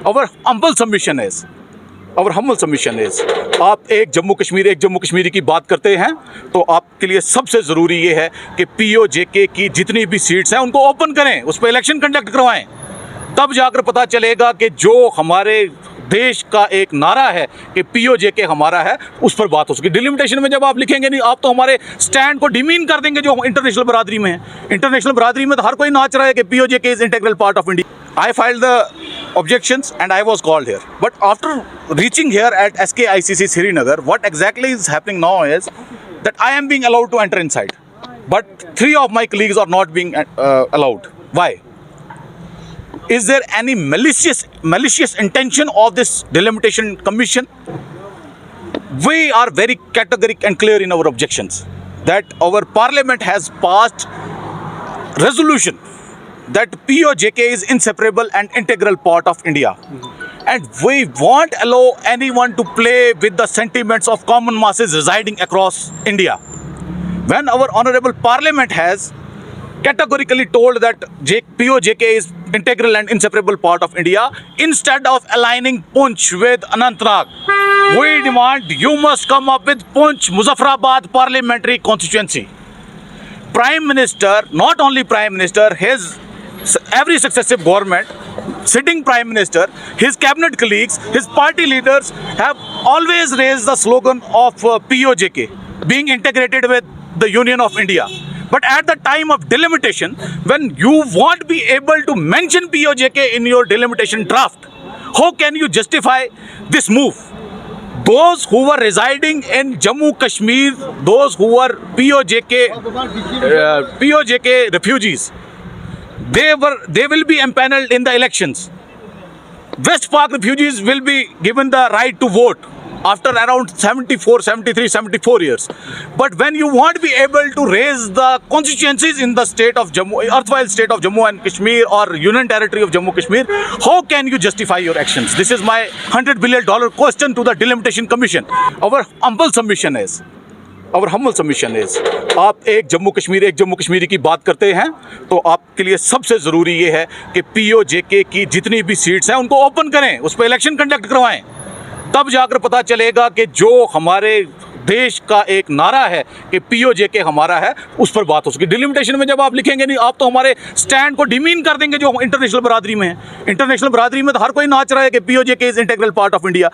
Our humble submission is, आप एक जम्मू कश्मीरी की बात करते हैं तो आपके लिए सबसे ज़रूरी ये है कि POJK की जितनी भी सीट्स हैं उनको ओपन करें, उस पर इलेक्शन कंडक्ट करवाएं। तब जाकर पता चलेगा कि जो हमारे देश का एक नारा है कि POJK हमारा है, उस पर बात हो सके। डिलिमिटेशन में जब आप लिखेंगे नहीं, आप तो हमारे स्टैंड को डिमीन कर देंगे जो इंटरनेशनल बरादरी में है। इंटरनेशनल बरादरी में तो हर कोई नाच रहा है कि POJK is integral part of India. I filed the objections and I was called here. But after reaching here at SKICC Srinagar, what exactly is happening now is that I am being allowed to enter inside. But 3 of my colleagues are not being allowed. Why? Is there any malicious intention of this delimitation commission? We are very categorical and clear in our objections that our parliament has passed resolution that POJK is inseparable and integral part of India. And we won't allow anyone to play with the sentiments of common masses residing across India. When our honorable parliament has categorically told that POJK is integral and inseparable part of India, instead of aligning Poonch with Anantnag, we demand you must come up with Poonch Muzaffarabad Parliamentary constituency. Prime Minister, not only Prime Minister, every successive government, sitting Prime Minister, his cabinet colleagues, his party leaders have always raised the slogan of POJK being integrated with the Union of India. But at the time of delimitation, when you won't be able to mention POJK in your delimitation draft, how can you justify this move? Those who were residing in Jammu Kashmir, those who were POJK refugees, they will be empaneled in the elections. West Park refugees will be given the right to vote after around 74 years. But when you won't be able to raise the constituencies in the state of Jammu, erstwhile state of Jammu and Kashmir or Union Territory of Jammu Kashmir, how can you justify your actions? This is my $100 billion question to the Delimitation Commission. Our humble submission is, आप एक जम्मू कश्मीरी की बात करते हैं तो आपके लिए सबसे ज़रूरी ये है कि POJK की जितनी भी सीट्स हैं उनको ओपन करें, उस पर इलेक्शन कंडक्ट करवाएं। तब जाकर पता चलेगा कि जो हमारे देश का एक नारा है कि POJK हमारा है, उस पर बात हो सके। डिलिमिटेशन में जब आप लिखेंगे नहीं, आप तो हमारे स्टैंड को डिमीन कर देंगे जो इंटरनेशनल बरादरी में है। इंटरनेशनल बरादरी में तो हर कोई नाच रहा है कि POJK is integral part of India.